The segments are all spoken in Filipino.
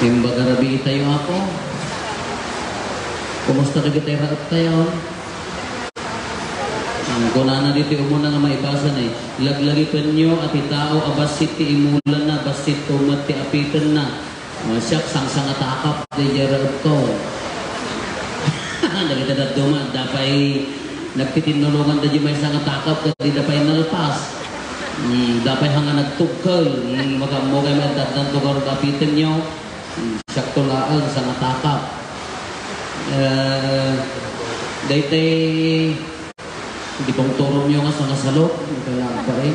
Imbaga rabi tayo ako. Kumusta na kita raot tayo? Ang kunana dito umuna nga maibasa na laglagi pa nyo at itao abasit ti imulan na basit tumat ti apitan na siyak sang atakap di raot ko. Nagita na duman dapay nagtitinulungan da di may sang atakap kasi dapay nalpas. Dapay hanga nagtugkal magamogay may datang tugar apitan nyo siyak tulaan sang atakap. Daytay di pong turong nyo nga sa nasalok kailangan pa eh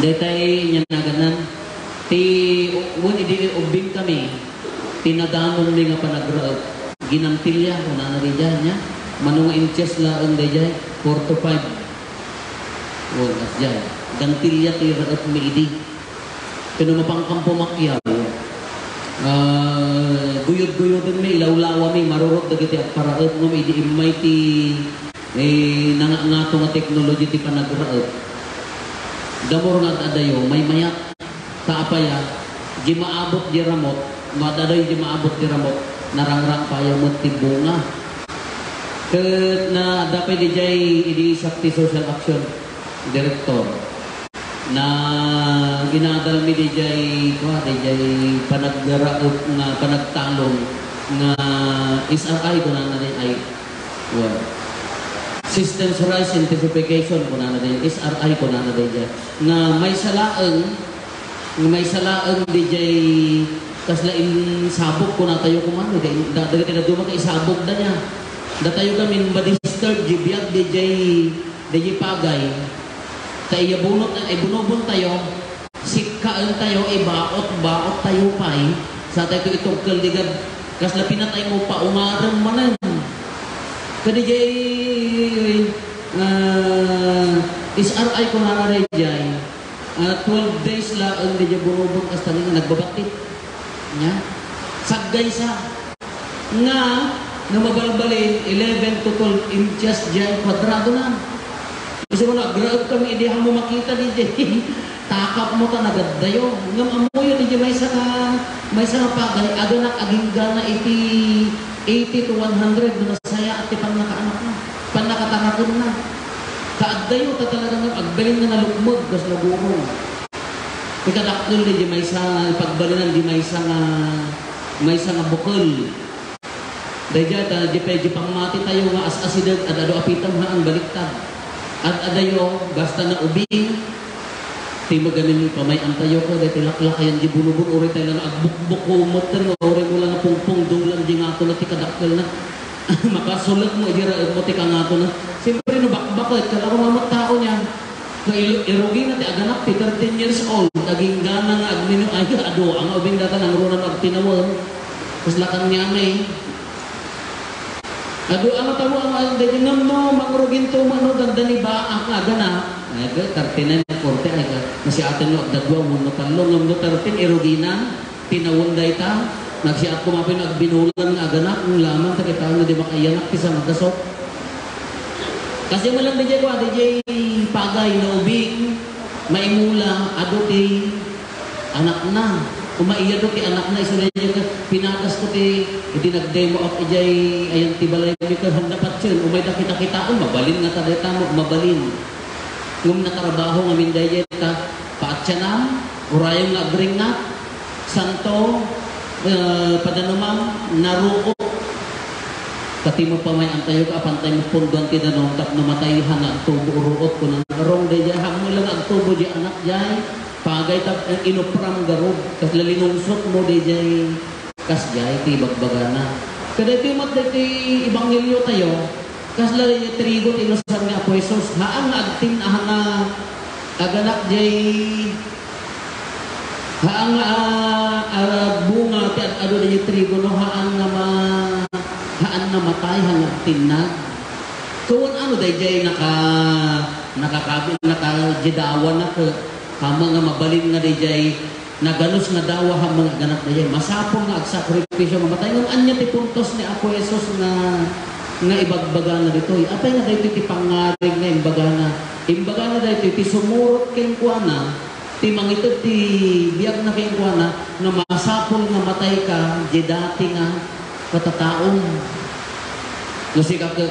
daytay niya na ganan ti hindi ubing kami tinadanon mi nga panagraot ginamtilya kung rin dyan niya manunga inches laang dayjay 4 to 5 as dyan gantilya ti raot mi idi pinumapangkang pumakyaw guyod-guyodin may ilawlawa may marurot dagiti at paraot mo may diimay ti nangangato nga teknology ti panagraot damor nga adayo may mayak taapaya di maabot di ramot madaday di maabot di ramot narangrang payo mo ti bunga na dapat di jay idi sakti social action director na ginadal mi dijay panagdaraot nga panagtalong nga SRI ko na rin ay systems rise intensification ko na rin SRI ko na rin nga may salaang dijay kaslain sabog ko na tayo kumano dagati na dumag isabog na niya datayo kami madisturb jibiyag dijay pagay tayo bunot ay bunobon tayo sikkaan tayo baot tayo pay sa tayo itong kaldigad kasla pinatay mo pa umarang manan kadi jay SRI ko na rin jay 12 days la ang di jay bunobon kasta nga nagbabatit nya saggay sa nga mabalbalin 11 to 12 inches jay kwadrado na kasi mo na, graab kami, hindi mo makita DJ. Takap mo ka nagadayo. Ngam amoy DJ may sa pagay, aganak aging gana 80 to 100 na saya at ipang nakaanak na. Panakatanakon na. Kaadayo ta talaga ng agbalin na nalukmod gas laguro. Ikadakol DJ may sa pagbalinan di may sa nga bukol. Dahil di pwede pang mati tayo nga as-asidag at ado apitam na ang baliktad. At adayo, basta na ubing, ti maganin pa may antayo ko, dahil tilaklakayan di bunubun, uri tayo na agbukbuk ko, motan mo, uri mo lang na pungpung, dulang di nga ako na ti kadakal na, makasulat mo, ijiraad mo ti ka nga ako na, siyempre no, bakbakit, kala ko mamot tao niya, irugi na ti aganak, ti 13 years old, naging gana nga, agmino, ay, ado, ang ubing data, nang runan agtinawal, tapos lakang niya may, ado ang tawo ang dahil no mangrugin to mano dandani ba ang agana ay 39 40 ay nasi atin no dagwa mo no talong no 13 erogina tinawon dayta nagsiat ko mapin agbinulan nga agana ng lamang ta kita no di makayanak sa magasok kasi mo lang DJ ko DJ pagay na ubing maimula ado ti anak na umaiya do ti anak na isulay niya pinatas ko ti nag-demo of ijay ayan ti balay mi ka dapat siya umay kita mabalin nga ta deta mo mabalin ngum nakarabaho nga minday ta paatyanam urayong nga agringat santo padanumam naruo katimo pa may antayo ka apantay mo pundon ti danong tap namatayhan nga tubo uruot ko nang arong day ham mo lang ang tubo di anak jay pagay tap inupram garod kas lalinungsot mo di jay kas jay ti bagbagana kada ti mat ti ebanghelyo tayo kas la trigo ti ilusan nga Apo Jesus haang agtin ahanga aganak jay haang bunga ti ado di trigo no haang namatay hang agtinag kuwan ano day jay nakakabil nakajidawan na hama nga mabalin nga dijay naganos nga dawa ha mga ganak dijay masapong nga agsakripisyo mamatay ng anya ti puntos ni Apo Jesus nga ibagbaga na dito apay nga dito ti pangarig nga imbaga na dito ti sumurot ken kuana Timang ito ti biyak na kayong na masapol nga matay ka, di dati nga katataong. No sikap ka,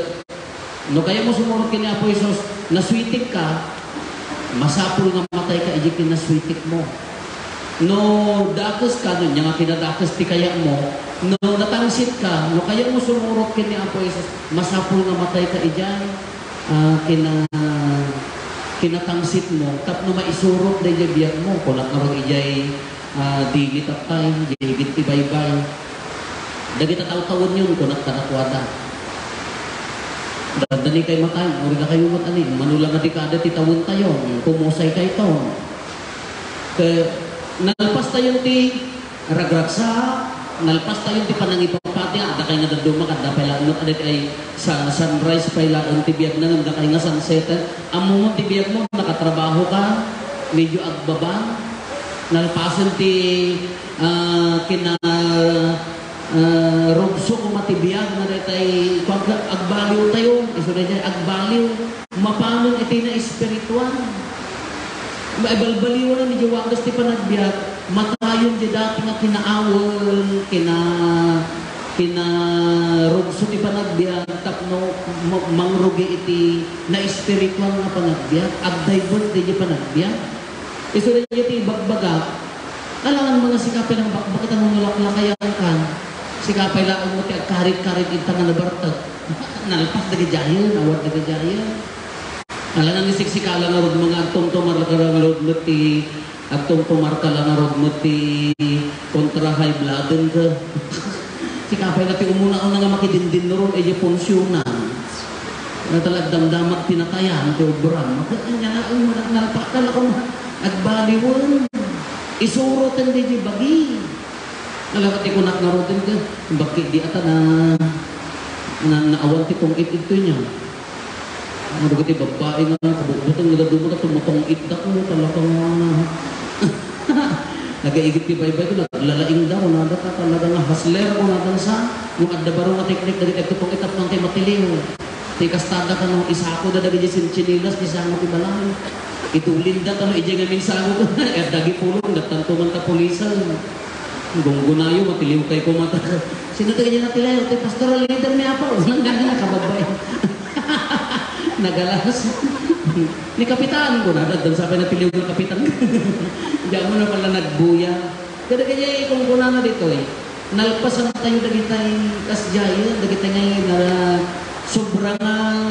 no kaya mo sumunod kini Apo Isos, naswitik ka, masapol nga matay ka, ijik naswitik mo. No dakas ka, no nga kinadakas ti kaya mo, no natangsit ka, no kaya mo sumunod kini Apo Isos, masapol nga matay ka, ijay, kinatangsit mo, tapno maisurot na biyak mo, kung nakarong ijay digit apay, digit ibaybay. Dagit at tawon yun, kung nagtanakwada. Dani kay matay, uri na kayo matani, manulang na dekada titawon tayo, pumusay kayo ito. Nalpas tayo ti ragragsa, nalpas tayo ti panangipapati, ada kayo nga daduma, kada pala, ada kay sa sunrise pa ilaon ti biyag na, ada kayo nga sunset, amo mo ti biyag mo, nakatrabaho ka, medyo agbaba, nalpasan ti rugso ko matibiyag na retay agbaliw tayo iso na dyan agbaliw mapanon iti na espiritual maibalbaliw na ni Jawagas ti panagbiag matayon di dati nga kinaawal kina rugso ti panagbiag tapno mangrugi iti na espiritual nga panagbiag agdaybon di panagbiag iso na dyan ti bagbaga kailangan mga sikapin ng bakit ang nulaklakayan kan sikapay lang mo ti agkarit-karit intang nga nabartag nalpas dagajayan awad dagajayan kailangan ni siksikala nga rod mga agtumtumar ka lang rod mo ti agtumtumar ka lang rod mo ti kontra high bloodin ka sikapay na ti umuna-una nga makidindin no ron ay punsyonan na talag damdamag tinatayan ti obran makanya na nalpak ka lang agbaliwan isurotan di bagi. Alam ka ti kunak nga rotin ka. Bakit di ata na awan ti tong it ito niya. Ano ka ti babae nga kabukbutan nga daduma ka tumutong it da ko talagang nagaigit ti baybay ko lalaing daw nada ka talaga nga hustler ko nadan sa yung adda baro nga teknik dagit ito tong itap ng kay matiliw. Ti kastada ka nung isako da dagit sin chinilas di sa ti balay. Itulin da talo ije nga minsago ko dagi pulong datanto man ta pulisan gunggunayo matiliw kay ko mata sino taga dyan natilayo ti pastoral leader ni Apo walang ganda kababay nagalas ni kapitan ko na dan sabi na tiliw ng kapitan diyan mo na pala nagbuya kada kaya ikong kuna na dito nalpasan tayo dagitay kasjaya dagitay ngay na sobrang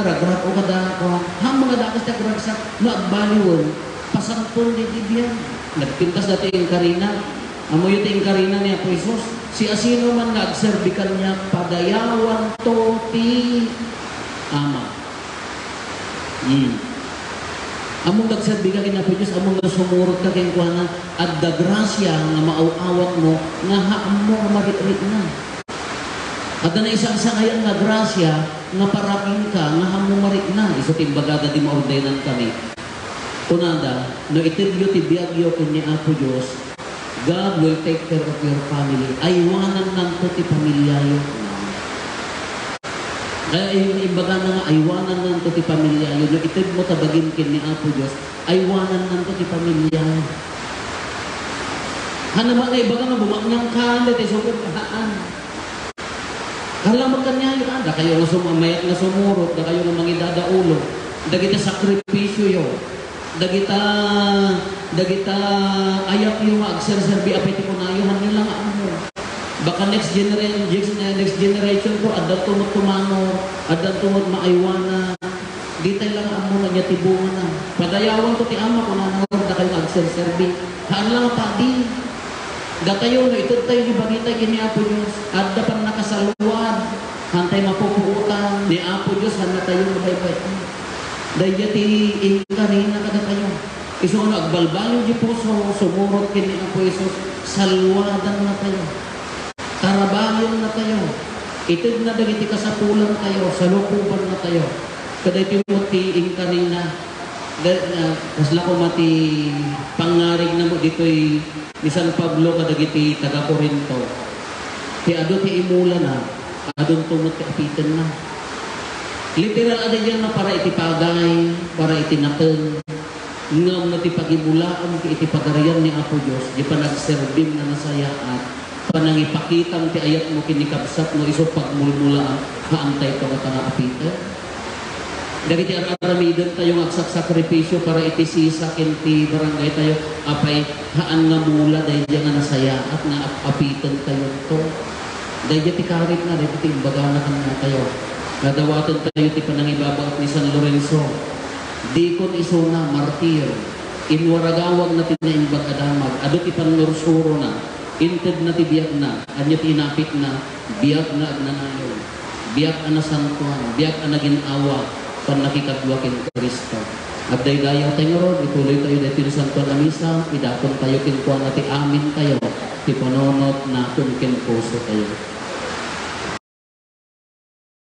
ragrak o kada ko hang mga dakas na kuragsak na agbaliwon pasampol di dibiyan nagpintas dati yung Karina amo yung ting Karina niya po Isos si asino man nagserbikan niya padayawan to ti ama among nagserbikan niya po Diyos among nasumurot ka kayong kuhanan at da grasya nga mauawat mo nga haam mo marit-rit na at na isang sangayan nga grasya nga paraking ka nga hamumarik na iso timbagada di maordenan kami kunada no itilyo ti biagyo ni Apo Diyos God will take care of your family aywanan nanto ti pamilyayo kaya imbaga na nga aywanan nanto ti pamilyayo no itil mo tabagin kin ni Apo Diyos aywanan nanto ti pamilyayo hanama na ibaga nga bumaknyang kalit ay sugod kahaan kalaman kanya yun, da kayo nga sumamayat nga sumurot, da kayo nga mangidada ulo, da kita sakripisyo yun, da kita ayak yung agserserbi apiti ko na yun, nyo lang mo. Baka next generation ko, adan tumot tumano, adan tumot maaywana, di tayo lang mo na niya tibungan na. Padayawan ko ti ama ko na da kayo agserserbi, haan lang padi. Datayo na ito tayo di bagita kini Apo Diyos at dapat nakasaluan hantay mapupuutan ni Apo Diyos handa tayo mabaybay dahil ti Karina kada tayo iso ano agbalbalyo di puso sumurot kini Apo Isos saluwadan na tayo tarabayon na tayo itid na dagiti kasapulan tayo salukuban na tayo kada iti mo ti Karina kasla ko mati pangarig na mo dito'y ni San Pablo kadagiti taga Corinto. Ti ado ti imula na, adon tumot ti apitan na. Literal ada diyan na para iti pagay, para iti naken. ngam na ti pagibulaan ki iti pagarian ni Apo Dios di pa nagserbim na nasayaat panangipakitang ti ayat mo kinikabsat no iso pagmulmulaan haantay ka nga apita dagiti aramiden tayo ng sakripisyo para itisisakin ti barangay tayo apay haan nga mula dahil nga nasaya at nga apitan tayo to dahil ti karit na dahil ti imbaganakan na tayo nadawatan tayo ti panangibabangat ni San Lorenzo dikon iso na martir inwaragawag na ti na imbag-adamag ado ti panursuro na inted na ti biyak na anya ti inapit na biyak na agnanayon biyak na santuan biyak na ginawa pan nakikadwa kin Kristo abday dayaw tayo ron ituloy tayo dahil ti santuan na misa idakon tayo kinkuan na ti amin tayo ti panonot na kin puso tayo